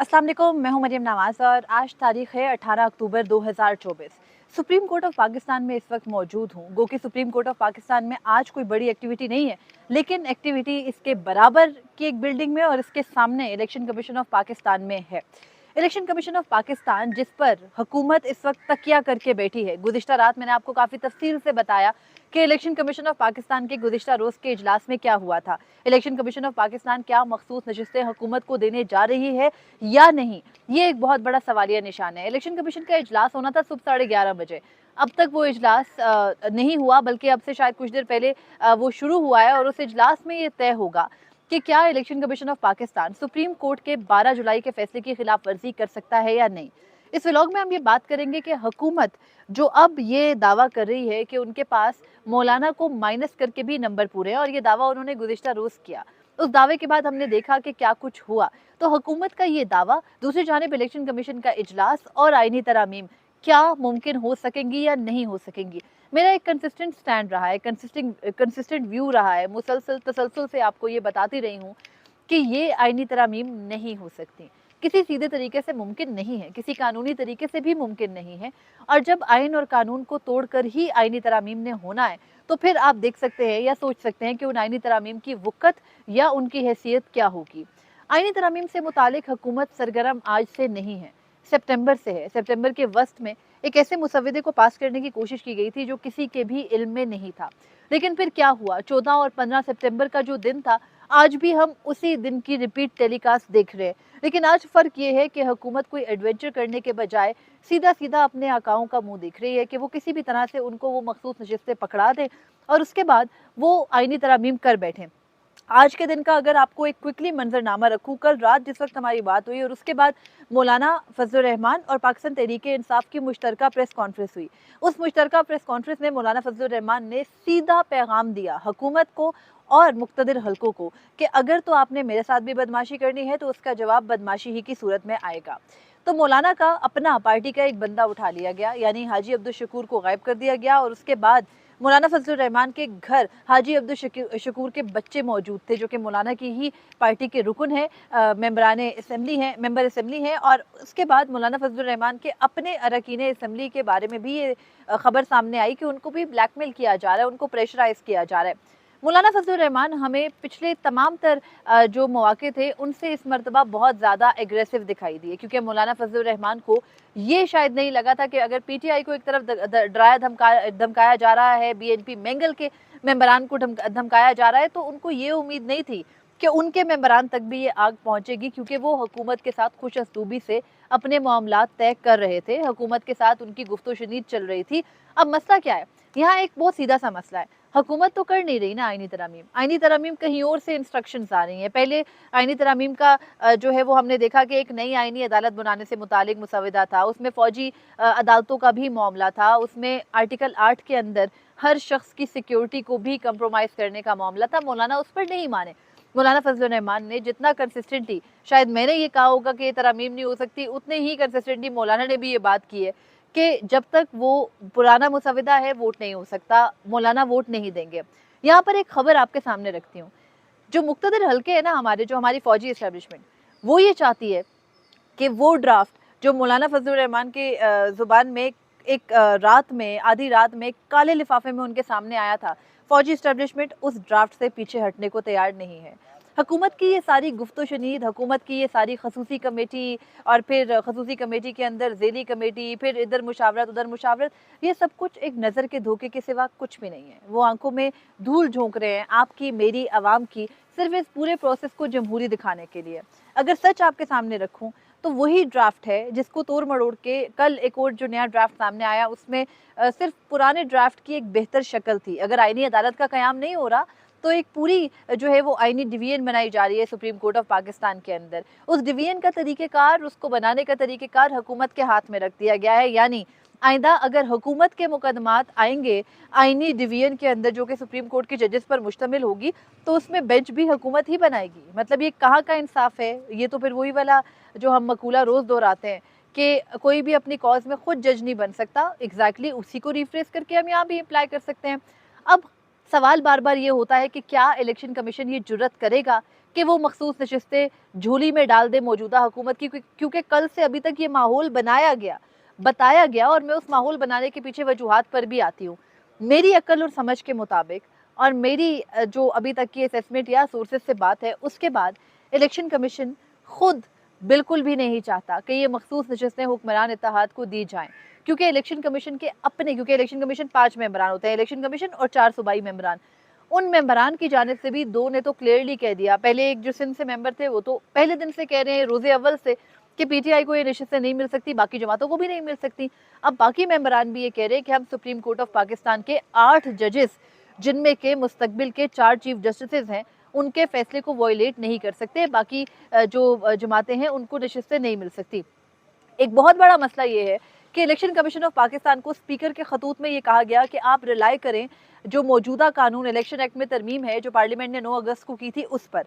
अस्सलाम वालेकुम, मैं हूं मरियम नवाज़ और आज तारीख है 18 अक्टूबर 2024। सुप्रीम कोर्ट ऑफ पाकिस्तान में इस वक्त मौजूद हूं। गो कि सुप्रीम कोर्ट ऑफ पाकिस्तान में आज कोई बड़ी एक्टिविटी नहीं है, लेकिन एक्टिविटी इसके बराबर की एक बिल्डिंग में और इसके सामने इलेक्शन कमीशन ऑफ पाकिस्तान में है। इलेक्शन कमीशन ऑफ पाकिस्तान जिस पर हुकूमत इस वक्त तकिया करके बैठी है। गुज़िश्ता रात मैंने आपको काफ़ी तफसील से बताया कि इलेक्शन कमीशन ऑफ पाकिस्तान के गुज़िश्ता रोज़ के इजलास में क्या हुआ था। इलेक्शन कमीशन ऑफ पाकिस्तान क्या मखसूस नशिस्तें हुकूमत को देने जा रही है या नहीं, ये एक बहुत बड़ा सवालिया निशान है। इलेक्शन कमीशन का इजलास होना था सुबह 11:30 बजे। अब तक वो इजलास नहीं हुआ, बल्कि अब से शायद कुछ देर पहले वो शुरू हुआ है और उस इजलास में ये तय होगा कि क्या election commission of Pakistan supreme court के 12 जुलाई के फैसले की खिलाफ वर्जी कर सकता है या नहीं। इस व्लॉग में हम ये बात करेंगे कि हुकूमत जो अब ये दावा कर रही है कि उनके पास मौलाना को माइनस करके भी नंबर पूरे हैं, और ये दावा उन्होंने गुज़िश्ता रोज़ किया। उस दावे के बाद हमने देखा कि क्या कुछ हुआ। तो हुकूमत का ये दावा, दूसरी जानिब इलेक्शन कमीशन का इजलास और आईनी तरामीम क्या मुमकिन हो सकेंगी या नहीं हो सकेंगी। मेरा एक कंसिस्टेंट स्टैंड रहा है, कंसिस्टेंट व्यू रहा है। मुसलसल तसलसल से आपको ये बताती रही हूँ कि ये आईनी तरामीम नहीं हो सकती, किसी सीधे तरीके से मुमकिन नहीं है, किसी कानूनी तरीके से भी मुमकिन नहीं है। और जब आइन और कानून को तोड़कर ही आईनी तरामीम ने होना है, तो फिर आप देख सकते हैं या सोच सकते हैं कि उन आईनी तरामीम की वक़्त या उनकी हैसियत क्या होगी। आईनी तरामीम से मुतालिक हुकूमत सरगर्म आज से नहीं है, सितंबर से है। सितंबर के वस्त में एक ऐसे मुसव्वदे को पास करने की कोशिश की गई थी जो किसी के भी इल्म में नहीं था। लेकिन फिर क्या हुआ, 14 और 15 सितंबर का जो दिन था, आज भी हम उसी दिन की रिपीट टेलीकास्ट देख रहे हैं। लेकिन आज फ़र्क ये है कि हुकूमत कोई एडवेंचर करने के बजाय सीधा सीधा अपने आकाओं का मुंह देख रही है कि वो किसी भी तरह से उनको वो मखसूस नशिस्तें पकड़ा दें और उसके बाद वो आईनी तरामीम कर बैठें। आज के दिन का अगर आपको एक क्विकली मंजरनामा रखूं, कल रात जिस वक्त हमारी बात हुई और उसके बाद मौलाना फजलुर रहमान और पाकिस्तान तहरीक-ए-इंसाफ की मुश्तरका प्रेस कॉन्फ्रेंस हुई। उस मुश्तरका प्रेस कॉन्फ्रेंस में मौलाना फजलुर रहमान ने सीधा पैगाम दिया हुकूमत को और मुक्तदिर हलकों को कि अगर तो आपने मेरे साथ भी बदमाशी करनी है तो उसका जवाब बदमाशी ही की सूरत में आएगा। तो मौलाना का अपना पार्टी का एक बंदा उठा लिया गया, यानी हाजी अब्दुल शकूर को गायब कर दिया गया, और उसके बाद मौलाना फजलुर रहमान के घर हाजी अब्दुल शकूर के बच्चे मौजूद थे, जो कि मौलाना की ही पार्टी के रुकन है, मेंबर असम्बली हैं। और उसके बाद मौलाना फजलुर रहमान के अपने अरकान असम्बली के बारे में भी ये खबर सामने आई कि उनको भी ब्लैकमेल किया जा रहा है, उनको प्रेशराइज किया जा रहा है। मौलाना फजलुर रहमान हमें पिछले तमाम तर जो मौके थे उनसे इस मरतबा बहुत ज़्यादा एग्रेसिव दिखाई दिए, क्योंकि मौलाना फजलुर रहमान को ये शायद नहीं लगा था कि अगर पीटीआई को एक तरफ डराया धमकाया जा रहा है, बीएनपी मैंगल के मेंबरान को धमकाया जा रहा है, तो उनको ये उम्मीद नहीं थी कि उनके मेंबरान तक भी ये आग पहुंचेगी, क्योंकि वो हुकूमत के साथ खुश असलूबी से अपने मामलात तय कर रहे थे, हुकूमत के साथ उनकी गुफ्तगू चल रही थी। अब मसला क्या है, यहाँ एक बहुत सीधा सा मसला है। हुकूमत तो कर नहीं रही ना आईनी तरामीम कहीं और से इंस्ट्रक्शंस आ रही हैं। पहले आईनी तरामीम का जो है वो हमने देखा कि एक नई आईनी अदालत बनाने से मुतालिक मुसवदा था, उसमें फ़ौजी अदालतों का भी मामला था, उसमें आर्टिकल 8 के अंदर हर शख्स की सिक्योरिटी को भी कंप्रोमाइज़ करने का मामला था। मौलाना उस पर नहीं माने। मौलाना फजलुर रहमान ने जितना कंसिस्टेंटली, शायद मैंने ये कहा होगा कि ये तरामीम नहीं हो सकती, उतने ही कंसिस्टेंटली मौलाना ने भी ये बात की है कि जब तक वो पुराना मुसवदा है वोट नहीं हो सकता, मौलाना वोट नहीं देंगे। यहाँ पर एक खबर आपके सामने रखती हूँ। जो मुक्तदिर हल्के हैं ना हमारे, जो हमारी फौजी इस्टेब्लिशमेंट, वो ये चाहती है कि वो ड्राफ्ट जो मौलाना फजलुर रहमान के ज़ुबान में एक रात में, आधी रात में काले लिफाफे में उनके सामने आया था, फौजी इस्टेब्लिशमेंट उस ड्राफ्ट से पीछे हटने को तैयार नहीं है। हुकूमत की ये सारी गुफ्तो-शनीद, हुकूमत की ये सारी खसूसी कमेटी, और फिर खसूसी कमेटी के अंदर ज़ेली कमेटी, फिर इधर मुशावरत उधर मुशावरत, ये सब कुछ एक नज़र के धोखे के सिवा कुछ भी नहीं है। वो आंखों में धूल झोंक रहे हैं आपकी, मेरी, आवाम की, सिर्फ इस पूरे प्रोसेस को जमहूरी दिखाने के लिए। अगर सच आपके सामने रखूं तो वही ड्राफ्ट है जिसको तोड़ मरोड़ के कल एक और जो नया ड्राफ्ट सामने आया, उसमें सिर्फ पुराने ड्राफ्ट की एक बेहतर शक्ल थी। अगर आईनी अदालत का क़याम नहीं हो रहा तो एक पूरी जो है वो आईनी डिवीजन बनाई जा रही है सुप्रीम कोर्ट ऑफ पाकिस्तान के अंदर। उस डिवीजन का तरीक़ेकार, उसको बनाने का तरीक़ेकार हुकूमत के हाथ में रख दिया गया है। यानी आइंदा अगर हुकूमत के मुकदमात आएंगे आईनी डिवीजन के अंदर, जो कि सुप्रीम कोर्ट के जजेस पर मुश्तमिल होगी, तो उसमें बेंच भी हुकूमत ही बनाएगी। मतलब ये कहाँ का इंसाफ है? ये तो फिर वही वाला जो हम मकूला रोज़ दोहराते हैं कि कोई भी अपनी कॉज में खुद जज नहीं बन सकता। एग्जैक्टली उसी को रिफ्रेश करके हम यहाँ भी अप्लाई कर सकते हैं। अब सवाल बार बार ये होता है कि क्या इलेक्शन कमीशन ये जुर्रत करेगा कि वो मखसूस नशिस्तें झोली में डाल दे मौजूदा हुकूमत की, क्योंकि कल से अभी तक ये माहौल बनाया गया, बताया गया, और मैं उस माहौल बनाने के पीछे वजूहात पर भी आती हूँ। मेरी अक्ल और समझ के मुताबिक और मेरी जो अभी तक की असेसमेंट या सोर्सेज से बात है, उसके बाद इलेक्शन कमीशन खुद बिल्कुल भी नहीं चाहता कि ये मखसूस नशिस्तें हुक्मरान इत्तेहाद को दी जाएं, क्योंकि इलेक्शन कमीशन के अपने, क्योंकि इलेक्शन कमीशन 5 मेंबरान होते हैं, इलेक्शन कमीशन और 4 सूबाई मेंबरान, उन मेंबरान की जानिब से भी 2 ने तो क्लियरली कह दिया। पहले एक जो सिंध से मेंबर थे वो तो पहले दिन से कह रहे हैं, रोज़े अव्वल से, कि पीटीआई को ये नशिस्तें नहीं मिल सकती, बाकी जमातों को भी नहीं मिल सकती। अब बाकी मेंबरान भी ये कह रहे हैं कि हम सुप्रीम कोर्ट ऑफ पाकिस्तान के 8 जजेस, जिनमें के मुस्तकबिल के 4 चीफ जस्टिस हैं, उनके फैसले को वॉयलेट नहीं कर सकते, बाकी जो जमातें हैं उनको नशिस्तें नहीं मिल सकती। एक बहुत बड़ा मसला ये है कि इलेक्शन कमीशन ऑफ पाकिस्तान को स्पीकर के खतूत में ये कहा गया कि आप रिलाई करें जो मौजूदा कानून इलेक्शन एक्ट में तरमीम है जो पार्लियामेंट ने 9 अगस्त को की थी उस पर।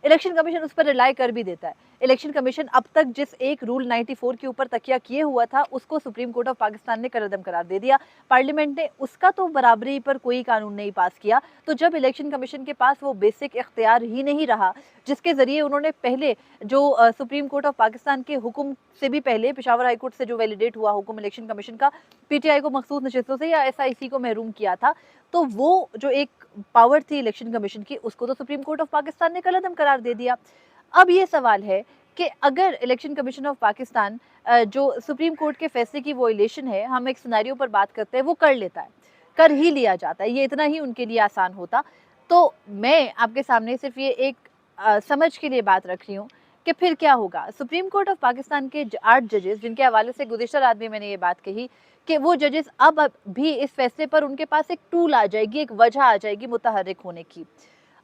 इलेक्शन कमीशन उस पर रिलाई कर भी देता है। इलेक्शन कमीशन अब तक जिस एक रूल 94 के ऊपर तकिया किए हुआ था उसको सुप्रीम कोर्ट ऑफ पाकिस्तान ने कलअदम करार दे दिया। पार्लियामेंट ने उसका तो बराबरी पर कोई कानून नहीं पास किया। तो जब इलेक्शन कमीशन के पास वो बेसिक इख्तियार ही नहीं रहा जिसके जरिए उन्होंने पहले जो सुप्रीम कोर्ट ऑफ पाकिस्तान के हुक्म से भी पहले पेशावर हाई कोर्ट से जो वैलिडेट हुआ हुक्म इलेक्शन कमीशन का पीटीआई को मखसूस नशिस्तों से या एसआईसी को महरूम किया था, तो वो जो एक पावर थी इलेक्शन कमीशन की उसको तो सुप्रीम कोर्ट ऑफ पाकिस्तान ने कलअदम करार दे दिया। अब ये सवाल है कि अगर इलेक्शन कमीशन ऑफ पाकिस्तान जो सुप्रीम कोर्ट के फैसले की वॉयलेशन है, हम एक सिनेरियो पर बात करते हैं, वो कर लेता है, कर ही लिया जाता है, ये इतना ही उनके लिए आसान होता, तो मैं आपके सामने सिर्फ ये एक समझ के लिए बात रख रही हूँ कि फिर क्या होगा। सुप्रीम कोर्ट ऑफ पाकिस्तान के 8 जजेस, जिनके हवाले से गुज़िश्ता रात भी मैंने ये बात कही कि वो जजेस अब भी इस फैसले पर उनके पास एक टूल आ जाएगी, एक वजह आ जाएगी मुतहर्रिक होने की।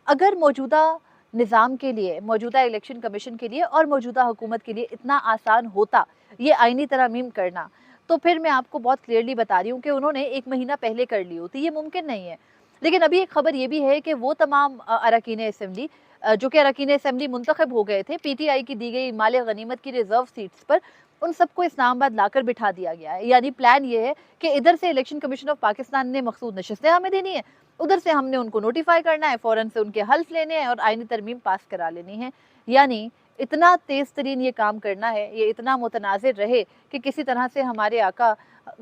अगर मौजूदा निज़ाम के लिए, मौजूदा इलेक्शन कमीशन के लिए और मौजूदा हुकूमत के लिए इतना आसान होता ये आईनी तरमीम करना, तो फिर मैं आपको बहुत क्लियरली बता रही हूँ कि उन्होंने 1 महीना पहले कर ली होती, ये मुमकिन नहीं है। लेकिन अभी एक खबर ये भी है कि वो तमाम अरकान असम्बली जो कि अरकान असम्बली मुंतखब हो गए थे पीटीआई की दी गई माल गनीमत की रिजर्व सीट्स पर, उन सबको इस्लामाबाद लाकर बिठा दिया गया है। यानी प्लान ये है कि इधर से इलेक्शन कमीशन ऑफ पाकिस्तान ने मखसूस नशिस्तें हमें देनी है, उधर से हमने उनको नोटिफाई करना है, फ़ौरन से उनके हल्फ लेने हैं और आईनी तरमीम पास करा लेनी है। यानी इतना तेज़ तरीन ये काम करना है, ये इतना मुतनाज़िर रहे कि किसी तरह से हमारे आका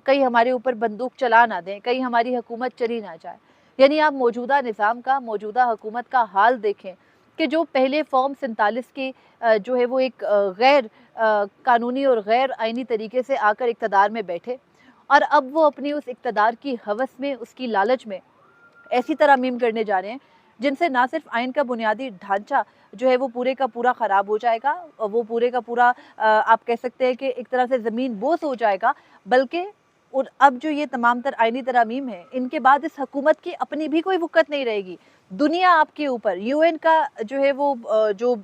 कहीं हमारे ऊपर बंदूक चला ना दें, कहीं हमारी हुकूमत चली ना जाए। यानी आप मौजूदा निज़ाम का, मौजूदा हुकूमत का हाल देखें कि जो पहले फॉर्म 47 की जो है वो एक गैर कानूनी और गैर आईनी तरीके से आकर इक़्तिदार में बैठे और अब वो अपनी उस इक़्तिदार की हवस में, उसकी लालच में ऐसी तरमीम करने जा रहे हैं जिनसे ना सिर्फ आइन का बुनियादी ढांचा जो है वो पूरे का पूरा ख़राब हो जाएगा और वो पूरे का पूरा आप कह सकते हैं कि एक तरह से ज़मीन बोस हो जाएगा, बल्कि और अब जो ये तमाम तर आइनी तरामीम है इनके बाद इस हुकूमत की अपनी भी कोई वक़्त नहीं रहेगी। दुनिया आपके ऊपर, यूएन का जो है वो जो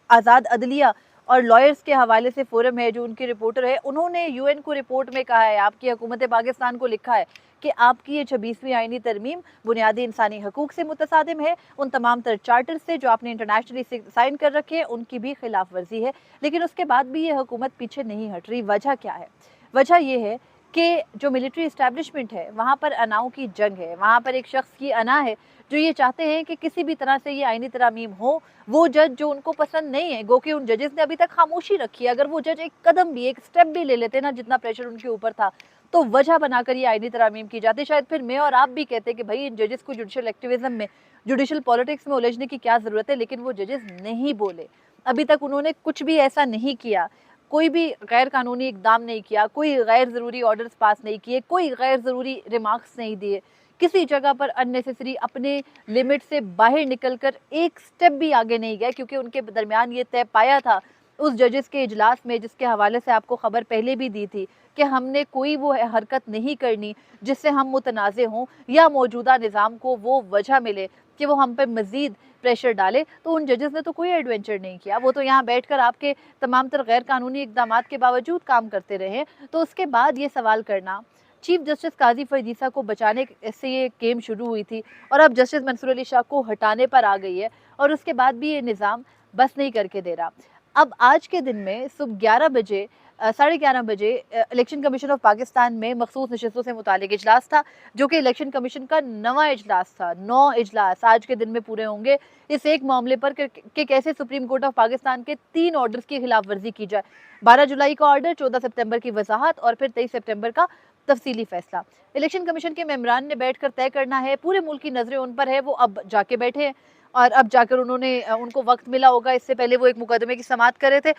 आज़ाद अदलिया और लॉयर्स के हवाले से फोरम है जो उनके रिपोर्टर है, उन्होंने यूएन को रिपोर्ट में कहा है, आपकी हुकूमत पाकिस्तान को लिखा है कि आपकी ये 26वीं आइनी तरमीम बुनियादी इंसानी हकूक़ से मुतसादिम है, उन तमाम तर चार्टर से जो आपने इंटरनेशनली साइन कर रखे हैं उनकी भी खिलाफ वर्जी है। लेकिन उसके बाद भी ये हुकूमत पीछे नहीं हट रही। वजह क्या है? वजह ये है कि जो मिलिट्री इस्टेब्लिशमेंट है वहाँ पर अनाओं की जंग है, वहाँ पर एक शख्स की अना है जो ये चाहते हैं कि किसी भी तरह से ये आइनी तरामीम हो। वो जज जो उनको पसंद नहीं है, गो कि उन जजेस ने अभी तक खामोशी रखी है, अगर वो जज एक कदम भी, एक स्टेप भी ले लेते ना जितना प्रेशर उनके ऊपर था, तो वजह बनाकर ये आइनी तरामीम की जाती। शायद फिर मैं और आप भी कहते कि भाई इन जजेस को जुडिशल एक्टिविज्म में, जुडिशल पॉलिटिक्स में उलझने की क्या ज़रूरत है, लेकिन वो जजेस नहीं बोले। अभी तक उन्होंने कुछ भी ऐसा नहीं किया, कोई भी गैर कानूनी इकदाम नहीं किया, कोई गैर ज़रूरी ऑर्डर्स पास नहीं किए, कोई गैर ज़रूरी रिमार्क्स नहीं दिए, किसी जगह पर अननेसेसरी अपने लिमिट से बाहर निकलकर एक स्टेप भी आगे नहीं गए, क्योंकि उनके दरमियान ये तय पाया था उस जजेस के इजलास में, जिसके हवाले से आपको खबर पहले भी दी थी कि हमने कोई वो हरकत नहीं करनी जिससे हम मुतनाज़े हों या मौजूदा निज़ाम को वो वजह मिले कि वो हम पर मज़ीद प्रेशर डाले। तो उन जजेस ने तो कोई एडवेंचर नहीं किया, वो तो यहाँ बैठकर आपके तमाम तर गैर कानूनी इकदामात के बावजूद काम करते रहे। तो उसके बाद ये सवाल करना, चीफ जस्टिस काजी फरीद ईसा को बचाने से ये गेम शुरू हुई थी और अब जस्टिस मंसूर अली शाह को हटाने पर आ गई है, और उसके बाद भी ये निज़ाम बस नहीं करके दे रहा। अब आज के दिन में सुबह 11 बजे 11:30 बजे इलेक्शन कमीशन ऑफ पाकिस्तान में मखसूस नशिस्तों से मुतालिक इजलास था, जो कि इलेक्शन कमीशन का नवा इजलास था। 9 इजलास आज के दिन में पूरे होंगे इस एक मामले पर कि कैसे सुप्रीम कोर्ट ऑफ पाकिस्तान के 3 ऑर्डर्स की खिलाफ वर्जी की जाए। 12 जुलाई का ऑर्डर, 14 सितंबर की वजाहत और फिर 23 सितंबर का तफसीली फैसला। इलेक्शन कमीशन के मेम्बरान ने बैठकर तय करना है, पूरे मुल्क की नजरें उन पर है, वो अब जाके बैठे हैं और अब जाकर उनको वक्त मिला होगा। इससे पहले वो एक मुकदमे की समाअत कर रहे थे।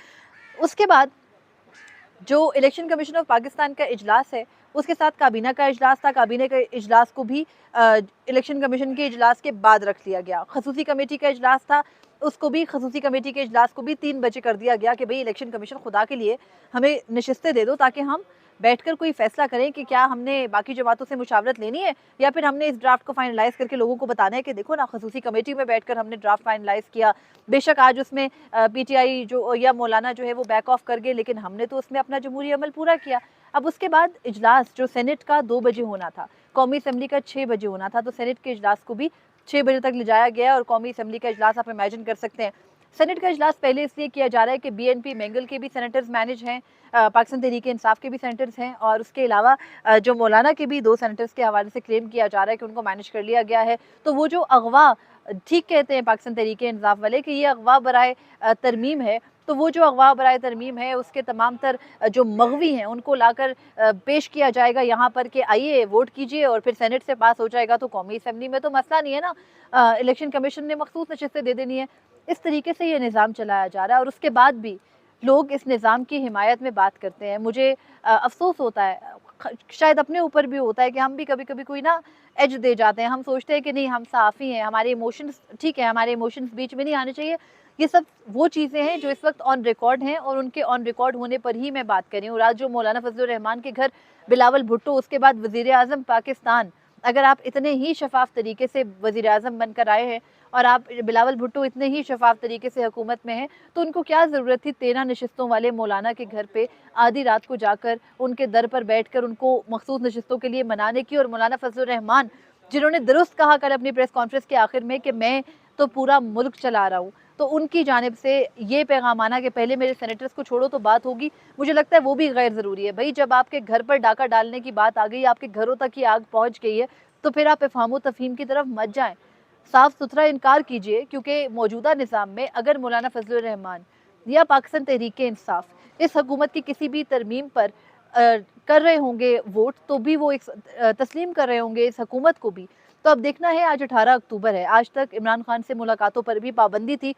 उसके बाद जो इलेक्शन कमीशन ऑफ पाकिस्तान का इजलास है, उसके साथ काबीना का इजलास था। काबीना के इजलास को भी इलेक्शन कमीशन के इजलास के बाद रख लिया गया। खसूसी कमेटी का इजलास था, उसको भी खसूसी कमेटी के इजलास को भी 3 बजे कर दिया गया कि भाई इलेक्शन कमीशन खुदा के लिए हमें नशिस्तें दे दो, ताकि हम बैठकर कोई फैसला करें कि क्या हमने बाकी जमातों से मुशावरत लेनी है या फिर हमने इस ड्राफ्ट को फाइनलाइज करके लोगों को बताना है कि देखो ना, खसूसी कमेटी में बैठकर हमने ड्राफ्ट फाइनलाइज किया। बेशक आज उसमें पीटीआई जो या मौलाना जो है वो बैक ऑफ कर गए, लेकिन हमने तो उसमें अपना जमहूरी अमल पूरा किया। अब उसके बाद इजलास जो सेनेट का 2 बजे होना था, कौमी असम्बली का 6 बजे होना था, तो सेनेट के इजलास को भी 6 बजे तक ले जाया गया और कौमी असम्बली का इजलास आप इमेजिन कर सकते हैं। सेनेट का इजलास पहले इसलिए किया जा रहा है कि बीएनपी मैंगल के भी सेनेटर्स मैनेज हैं, पाकिस्तान तहरीक-ए-इंसाफ के भी सेनेटर्स हैं और उसके अलावा जो मौलाना के भी 2 सेनेटर्स के हवाले से क्लेम किया जा रहा है कि उनको मैनेज कर लिया गया है। तो वो जो अगवा, ठीक कहते हैं पाकिस्तान तहरीक-ए-इंसाफ वाले कि ये अगवा बराए तरमीम है, तो वो जो अगवा बराए तरमीम है उसके तमाम तर जो मगवी हैं उनको लाकर पेश किया जाएगा यहाँ पर कि आइए वोट कीजिए और फिर सेनेट से पास हो जाएगा तो कौमी असम्बली में तो मसला नहीं है ना, इलेक्शन कमीशन ने मखसूस नशिस्तें दे देनी है। इस तरीके से ये निज़ाम चलाया जा रहा है और उसके बाद भी लोग इस निज़ाम की हिमायत में बात करते हैं। मुझे अफ़सोस होता है, शायद अपने ऊपर भी होता है कि हम भी कभी-कभी कोई ना एज दे जाते हैं। हम सोचते हैं कि नहीं, हम साफ़ ही हैं, हमारे इमोशंस ठीक है, हमारे इमोशंस बीच में नहीं आने चाहिए। ये सब वो चीज़ें हैं जो इस वक्त ऑन रिकॉर्ड हैं और उनके ऑन रिकॉर्ड होने पर ही मैं बात कर रही हूँ। आज जो मौलाना फजलुर रहमान के घर बिलावल भुट्टो, उसके बाद वज़ीर-ए-आज़म पाकिस्तान, अगर आप इतने ही शफाफ तरीके से वज़ीर-ए-आज़म बनकर आए हैं और आप बिलावल भुट्टो इतने ही शफाफ तरीके से हुकूमत में हैं, तो उनको क्या ज़रूरत थी 13 नशिस्तों वाले मौलाना के घर पे आधी रात को जाकर उनके दर पर बैठकर उनको मखसूस नशिस्तों के लिए मनाने की। और मौलाना फजलुर रहमान जिन्होंने दुरुस्त कहा कल अपनी प्रेस कॉन्फ्रेंस के आखिर में कि मैं तो पूरा मुल्क चला रहा हूँ, तो उनकी जानिब से ये पैगाम आना कि पहले मेरे सेनेटर्स को छोड़ो तो बात होगी, मुझे लगता है वो भी गैर ज़रूरी है। भाई जब आपके घर पर डाका डालने की बात आ गई, आपके घरों तक ही आग पहुँच गई है, तो फिर आप इफ़हाम तफ़हीम की तरफ मत जाएँ, साफ सुथरा इनकार कीजिए। क्योंकि मौजूदा निज़ाम में अगर मौलाना फजलुर रहमान या पाकिस्तान तहरीक-ए-इंसाफ इस हुकूमत की किसी भी तरमीम पर कर रहे होंगे वोट, तो भी वो एक तस्लीम कर रहे होंगे इस हुकूमत को भी। तो अब देखना है, आज 18 अक्टूबर है, आज तक इमरान खान से मुलाकातों पर भी पाबंदी थी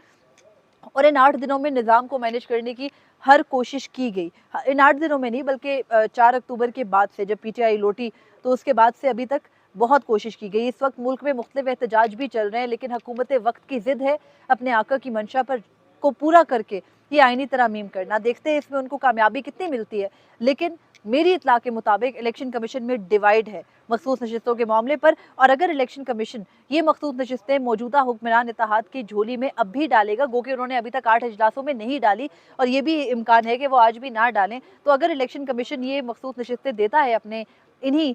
और इन 8 दिनों में निज़ाम को मैनेज करने की हर कोशिश की गई। इन 8 दिनों में नहीं, बल्कि 4 अक्टूबर के बाद से जब पीटीआई लौटी तो उसके बाद से अभी तक बहुत कोशिश की गई। इस वक्त मुल्क में मुख्तलिफ एहतजाज भी चल रहे हैं, लेकिन हुकूमत वक्त की ज़िद है अपने आका की मंशा पर को पूरा करके ये आईनी तरामीम करना। देखते हैं इसमें उनको कामयाबी कितनी मिलती है। लेकिन मेरी इत्तला के मुताबिक इलेक्शन कमीशन में डिवाइड है मखसूस नशिस्तों के मामले पर, और अगर इलेक्शन कमीशन ये मखसूस नशिस्तें मौजूदा हुक्मरान इत्तेहाद की झोली में अब भी डालेगा, गो कि उन्होंने अभी तक 8 इजलासों में नहीं डाली और ये भी इम्कान है कि वो आज भी ना डालें, तो अगर इलेक्शन कमीशन ये मखसूस नशिस्तें देता है अपने इन्हीं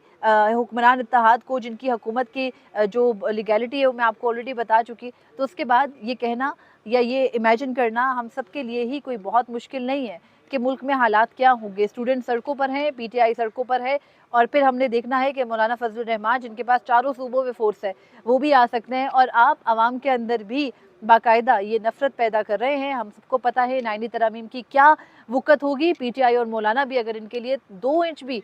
हुक्मरान इत्तेहाद को, जिनकी हुकूमत की जो लीगैलिटी है वो मैं आपको ऑलरेडी बता चुकी, तो उसके बाद ये कहना या ये इमेजिन करना हम सब के लिए ही कोई बहुत मुश्किल नहीं है कि मुल्क में हालात क्या होंगे। स्टूडेंट सड़कों पर हैं, पीटीआई सड़कों पर है और फिर हमने देखना है कि मौलाना फजलुर रहमान जिनके पास चारों सूबों में फोर्स है वो भी आ सकते हैं और आप आवाम के अंदर भी बाकायदा ये नफरत पैदा कर रहे हैं। हम सबको पता है नाइनी तरामीम की क्या वुकत होगी। पीटीआई और मौलाना भी अगर इनके लिए 2 इंच भी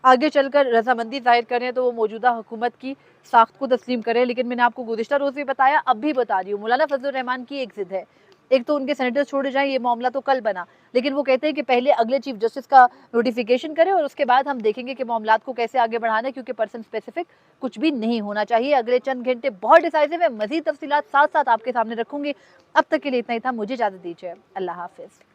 आगे चलकर रजामंदी जाहिर करें तो वो मौजूदा हुकूमत की साख्त को तस्लीम करें। लेकिन मैंने आपको गुज़िश्ता रोज़ भी बताया, अब भी बता रही हूँ, मौलाना फजलुर रहमान की एक ज़िद है, एक तो उनके सेनेटर छोड़े जाएं, ये मामला तो कल बना, लेकिन वो कहते हैं कि पहले अगले चीफ जस्टिस का नोटिफिकेशन करें और उसके बाद हम देखेंगे कि मामलात को कैसे आगे बढ़ाना है, क्योंकि पर्सन स्पेसिफिक कुछ भी नहीं होना चाहिए। अगले चंद घंटे बहुत डिसाइसिव है, मजीद तफसीलात साथ साथ आपके सामने रखूंगी। अब तक के लिए इतना ही था, मुझे इजाज़त दीजिए, अल्लाह हाफिज़।